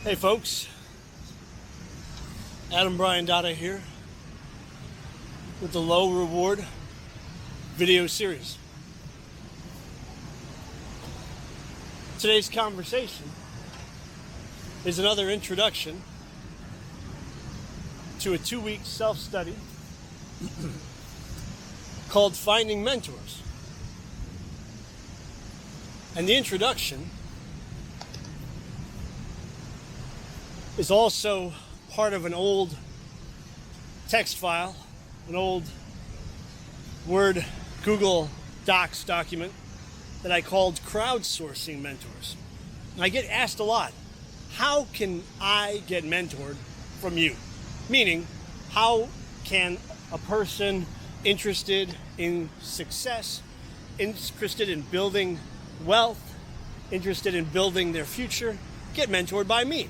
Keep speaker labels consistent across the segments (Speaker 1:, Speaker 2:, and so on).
Speaker 1: Hey folks, Adam Brian Dada here with the low reward video series. Today's conversation is another introduction to a 2-week self-study called Finding Mentors. And the introduction is also part of an old text file, an old Word Google Docs document that I called crowdsourcing mentors. And I get asked a lot, how can I get mentored from you? Meaning, how can a person interested in success, interested in building wealth, interested in building their future, get mentored by me?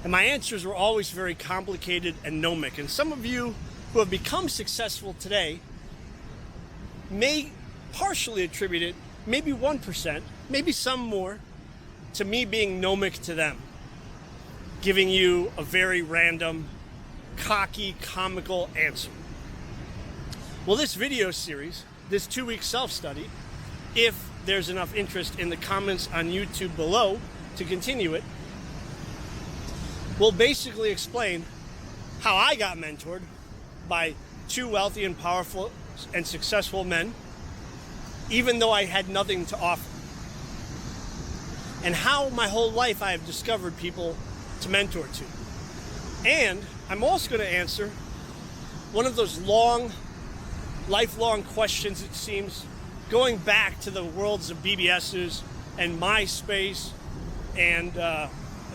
Speaker 1: And my answers were always very complicated and gnomic. And some of you who have become successful today may partially attribute it, maybe 1%, maybe some more, to me being gnomic to them, giving you a very random, cocky, comical answer. Well, this video series, this 2-week self-study, if there's enough interest in the comments on YouTube below to continue it, will basically explain how I got mentored by 2 wealthy and powerful and successful men, even though I had nothing to offer. And how my whole life I have discovered people to mentor to. And I'm also going to answer one of those lifelong questions, it seems, going back to the worlds of BBSs and MySpace and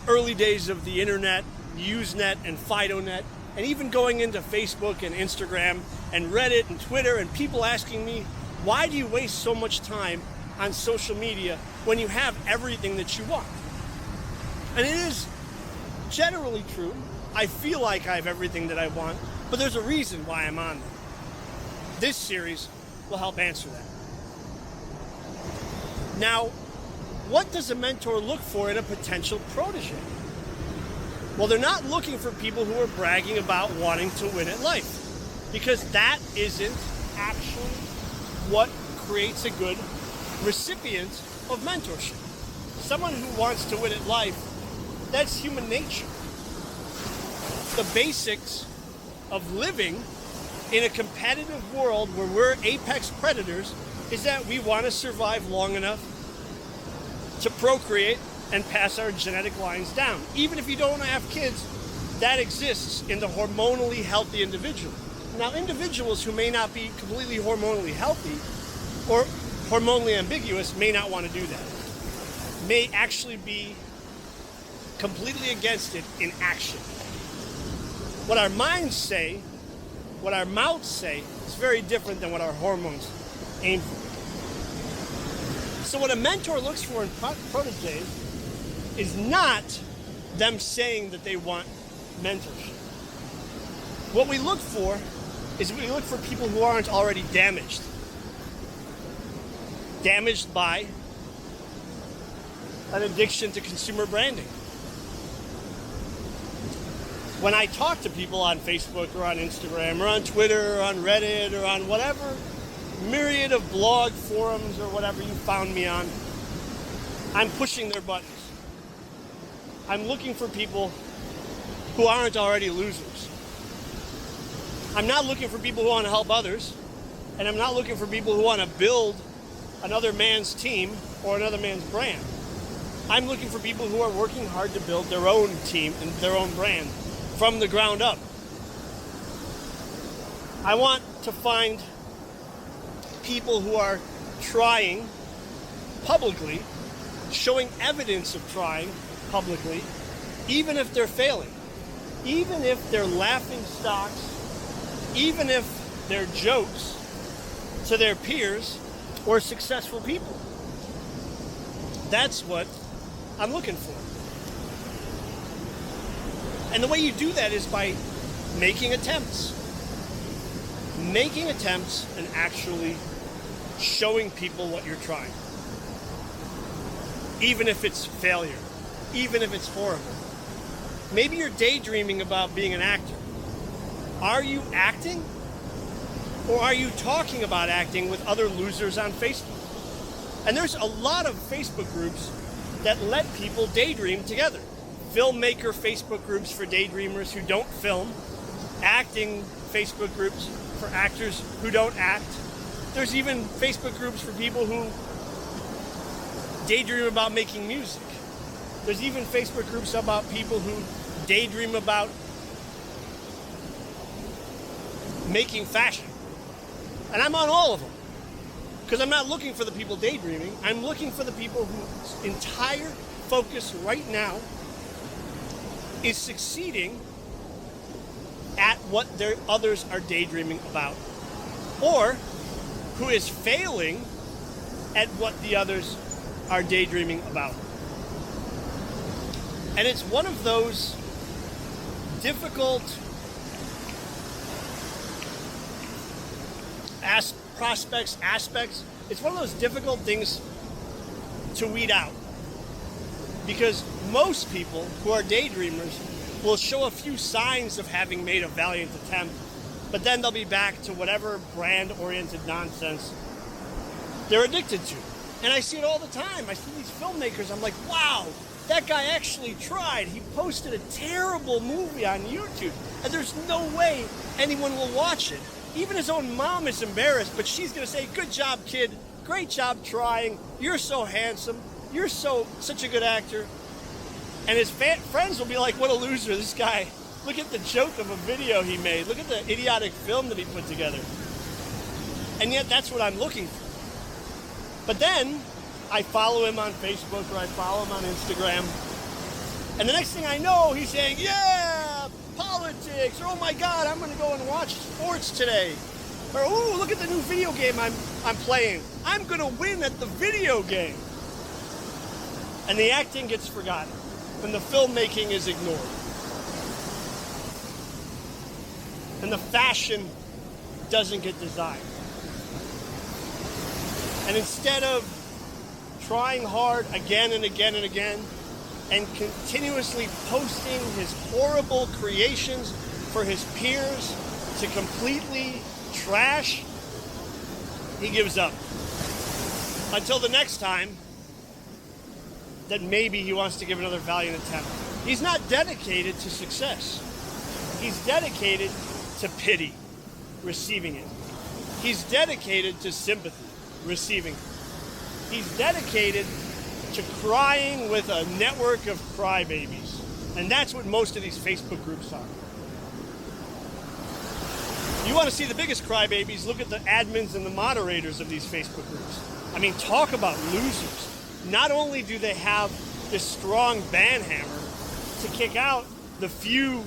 Speaker 1: early days of the internet, Usenet and FidoNet, and even going into Facebook and Instagram and Reddit and Twitter, and people asking me, why do you waste so much time on social media when you have everything that you want? And it is generally true. I feel like I have everything that I want, but there's a reason why I'm on them. This series will help answer that. Now, what does a mentor look for in a potential protege? Well, they're not looking for people who are bragging about wanting to win at life, because that isn't actually what creates a good recipient of mentorship. Someone who wants to win at life, that's human nature. The basics of living in a competitive world where we're apex predators is that we want to survive long enough to procreate and pass our genetic lines down. Even if you don't have kids, that exists in the hormonally healthy individual. Now, individuals who may not be completely hormonally healthy or hormonally ambiguous may not want to do that. May actually be completely against it in action. What our minds say, what our mouths say, is very different than what our hormones aim for. So what a mentor looks for in proteges is not them saying that they want mentorship. What we look for is we look for people who aren't already damaged. Damaged by an addiction to consumer branding. When I talk to people on Facebook or on Instagram or on Twitter or on Reddit or on whatever myriad of blog forums or whatever you found me on, I'm pushing their buttons. I'm looking for people who aren't already losers. I'm not looking for people who want to help others, and I'm not looking for people who want to build another man's team or another man's brand. I'm looking for people who are working hard to build their own team and their own brand from the ground up. I want to find people who are trying publicly, showing evidence of trying publicly, even if they're failing, even if they're laughing stocks, even if they're jokes to their peers or successful people. That's what I'm looking for. And the way you do that is by making attempts. Making attempts and actually showing people what you're trying. Even if it's failure. even if it's horrible. Maybe you're daydreaming about being an actor. Are you acting? Or are you talking about acting with other losers on Facebook? And there's a lot of Facebook groups that let people daydream together. Filmmaker Facebook groups for daydreamers who don't film. Acting Facebook groups for actors who don't act. There's even Facebook groups for people who daydream about making music. There's even Facebook groups about people who daydream about making fashion. And I'm on all of them. Because I'm not looking for the people daydreaming. I'm looking for the people whose entire focus right now is succeeding at what their others are daydreaming about. Or who is failing at what the others are daydreaming about. And it's one of those difficult aspects. It's one of those difficult things to weed out. Because most people who are daydreamers will show a few signs of having made a valiant attempt, but then they'll be back to whatever brand-oriented nonsense they're addicted to. And I see it all the time. I see these filmmakers. I'm like, wow, that guy actually tried. He posted a terrible movie on YouTube, and there's no way anyone will watch it. Even his own mom is embarrassed, but she's going to say, good job, kid. Great job trying. You're so handsome. You're such a good actor. And his friends will be like, what a loser, this guy. Look at the joke of a video he made. Look at the idiotic film that he put together. And yet that's what I'm looking for. But then I follow him on Facebook or I follow him on Instagram. And the next thing I know, he's saying, yeah, politics. Or, oh my God, I'm going to go and watch sports today. Or, oh, look at the new video game I'm playing. I'm going to win at the video game. And the acting gets forgotten. And the filmmaking is ignored. And the fashion doesn't get designed. And instead of trying hard again and again and again and continuously posting his horrible creations for his peers to completely trash, he gives up. Until the next time that maybe he wants to give another valiant attempt. He's not dedicated to success. He's dedicated to pity, receiving it. He's dedicated to sympathy, receiving it. He's dedicated to crying with a network of crybabies. And that's what most of these Facebook groups are. You want to see the biggest crybabies, look at the admins and the moderators of these Facebook groups. I mean, talk about losers. Not only do they have this strong ban hammer to kick out the few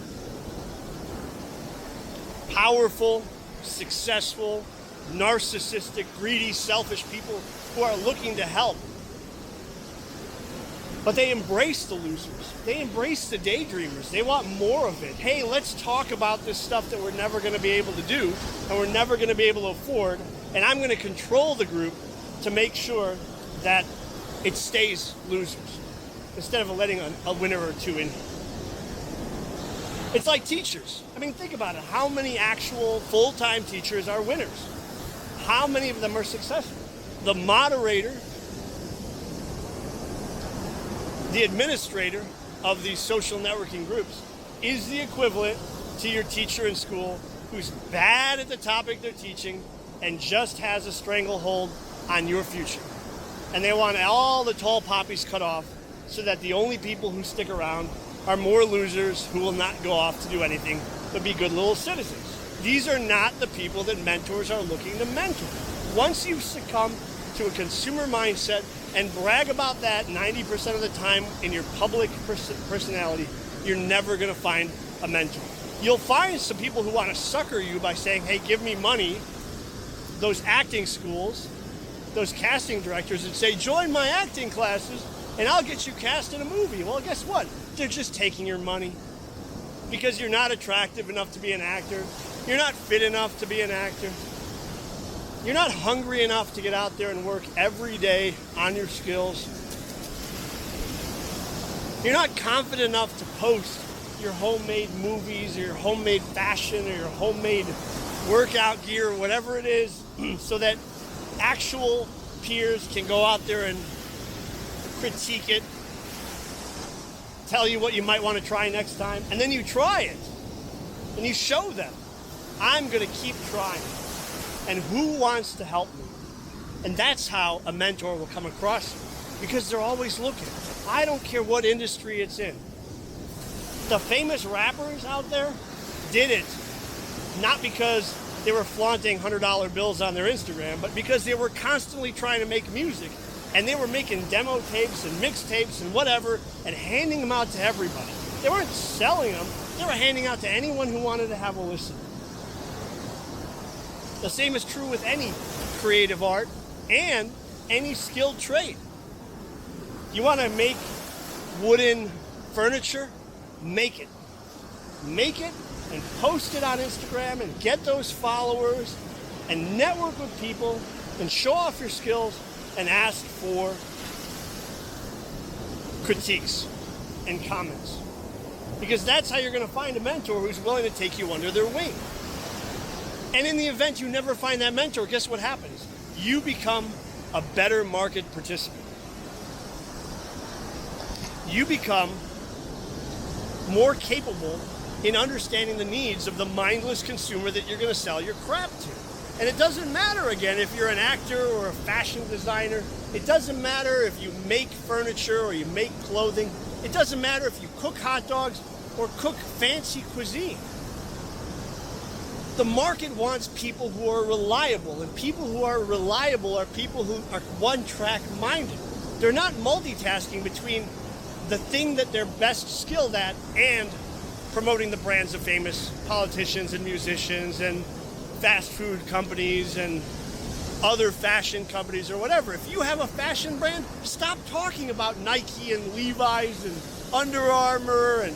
Speaker 1: powerful, successful, narcissistic, greedy, selfish people who are looking to help, but they embrace the losers. They embrace the daydreamers. They want more of it. Hey, let's talk about this stuff that we're never going to be able to do and we're never going to be able to afford, and I'm going to control the group to make sure that it stays losers instead of letting a winner or two in here. It's like teachers. I mean, think about it. How many actual full-time teachers are winners? How many of them are successful? The moderator, the administrator of these social networking groups is the equivalent to your teacher in school who's bad at the topic they're teaching and just has a stranglehold on your future. And they want all the tall poppies cut off so that the only people who stick around are more losers who will not go off to do anything but be good little citizens. These are not the people that mentors are looking to mentor. Once you succumb to a consumer mindset and brag about that 90% of the time in your public personality, you're never going to find a mentor. You'll find some people who want to sucker you by saying, hey, give me money. Those acting schools, those casting directors that say, join my acting classes and I'll get you cast in a movie. Well, guess what? They're just taking your money because you're not attractive enough to be an actor. You're not fit enough to be an actor. You're not hungry enough to get out there and work every day on your skills. You're not confident enough to post your homemade movies or your homemade fashion or your homemade workout gear or whatever it is so that actual peers can go out there and critique it, tell you what you might want to try next time, and then you try it and you show them, I'm going to keep trying, and who wants to help me? And that's how a mentor will come across you, because they're always looking. I don't care what industry it's in. The famous rappers out there did it not because they were flaunting $100 bills on their Instagram, but because they were constantly trying to make music, and they were making demo tapes and mixtapes and whatever and handing them out to everybody. They weren't selling them, they were handing out to anyone who wanted to have a listen. The same is true with any creative art and any skilled trade. You want to make wooden furniture? Make it. Make it and post it on Instagram and get those followers and network with people and show off your skills and ask for critiques and comments. Because that's how you're going to find a mentor who's willing to take you under their wing. And in the event you never find that mentor, guess what happens? You become a better market participant. You become more capable in understanding the needs of the mindless consumer that you're going to sell your crap to. And it doesn't matter, again, if you're an actor or a fashion designer. It doesn't matter if you make furniture or you make clothing. It doesn't matter if you cook hot dogs or cook fancy cuisine. The market wants people who are reliable, and people who are reliable are people who are one-track minded. They're not multitasking between the thing that they're best skilled at and promoting the brands of famous politicians and musicians and fast food companies and other fashion companies or whatever. If you have a fashion brand, stop talking about Nike and Levi's and Under Armour and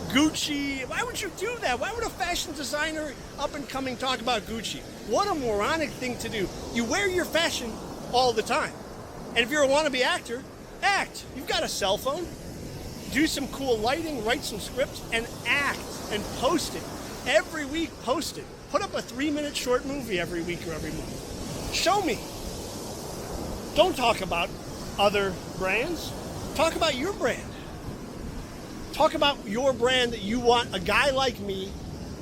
Speaker 1: Gucci. Why would you do that? Why would a fashion designer up and coming talk about Gucci? What a moronic thing to do. You wear your fashion all the time. And if you're a wannabe actor, act. You've got a cell phone. Do some cool lighting, write some scripts, and act and post it. Every week, post it. Put up a 3-minute short movie every week or every month. Show me. Don't talk about other brands. Talk about your brand. Talk about your brand that you want a guy like me,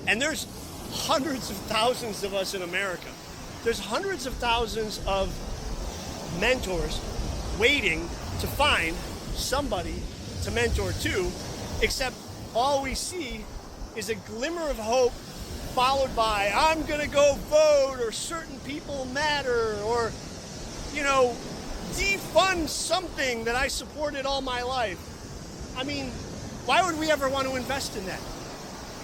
Speaker 1: and there's hundreds of thousands of us in America. There's hundreds of thousands of mentors waiting to find somebody to mentor to, except all we see is a glimmer of hope followed by, I'm gonna go vote, or certain people matter, or, defund something that I supported all my life. I mean, why would we ever want to invest in that?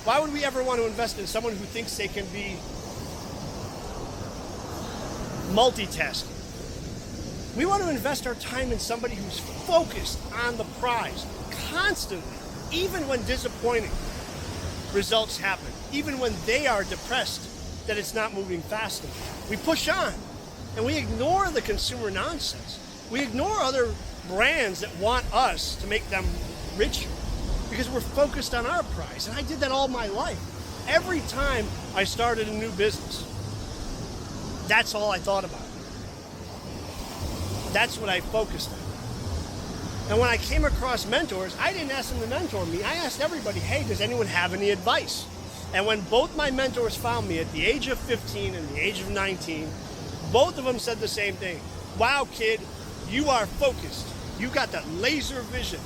Speaker 1: Why would we ever want to invest in someone who thinks they can be multitasking? We want to invest our time in somebody who's focused on the prize constantly, even when disappointing results happen, even when they are depressed that it's not moving fast enough. We push on, and we ignore the consumer nonsense. We ignore other brands that want us to make them richer because we're focused on our prize. And I did that all my life. Every time I started a new business, that's all I thought about. That's what I focused on. And when I came across mentors, I didn't ask them to mentor me. I asked everybody, hey, does anyone have any advice? And when both my mentors found me at the age of 15 and the age of 19, both of them said the same thing. Wow, kid, you are focused. You got that laser vision.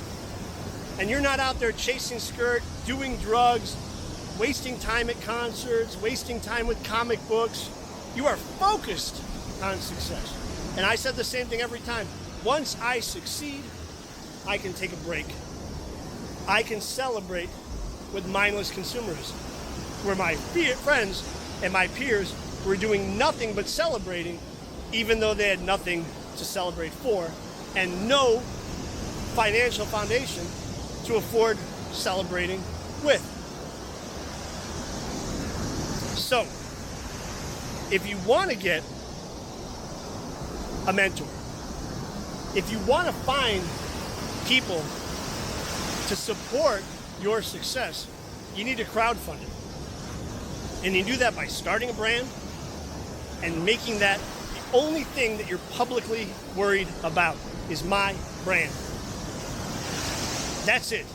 Speaker 1: And you're not out there chasing skirt, doing drugs, wasting time at concerts, wasting time with comic books. You are focused on success. And I said the same thing every time. Once I succeed, I can take a break. I can celebrate with mindless consumerism, where my friends and my peers were doing nothing but celebrating, even though they had nothing to celebrate for, and no financial foundation to afford celebrating with. So, if you want to get a mentor, if you want to find people to support your success, you need to crowdfund it. And you do that by starting a brand and making that the only thing that you're publicly worried about is my brand. That's it.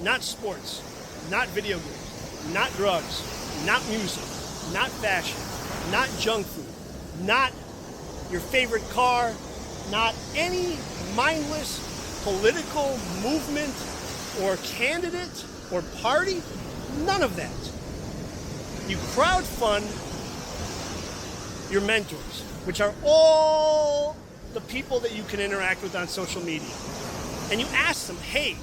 Speaker 1: Not sports, not video games, not drugs, not music, not fashion, not junk food, not your favorite car, not any mindless political movement or candidate or party, none of that. You crowdfund your mentors, which are all the people that you can interact with on social media. And you ask them, hey,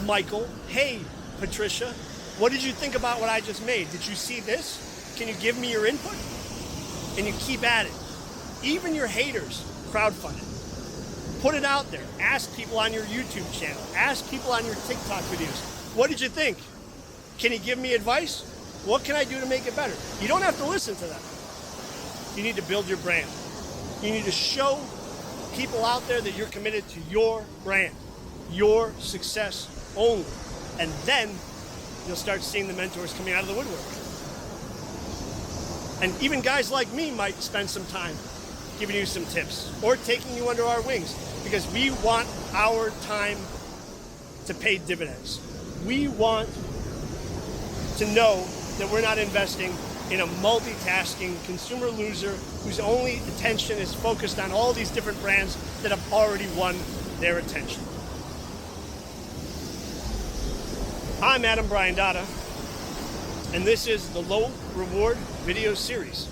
Speaker 1: Michael, hey, Patricia, what did you think about what I just made? Did you see this? Can you give me your input? And you keep at it. Even your haters, crowdfund it. Put it out there. Ask people on your YouTube channel. Ask people on your TikTok videos. What did you think? Can you give me advice? What can I do to make it better? You don't have to listen to them. You need to build your brand. You need to show people out there that you're committed to your brand, your success only. And then you'll start seeing the mentors coming out of the woodwork. And even guys like me might spend some time giving you some tips or taking you under our wings, because we want our time to pay dividends. We want to know that we're not investing in a multitasking consumer loser whose only attention is focused on all these different brands that have already won their attention. I'm Adam Briandata, and this is the Low Reward video series.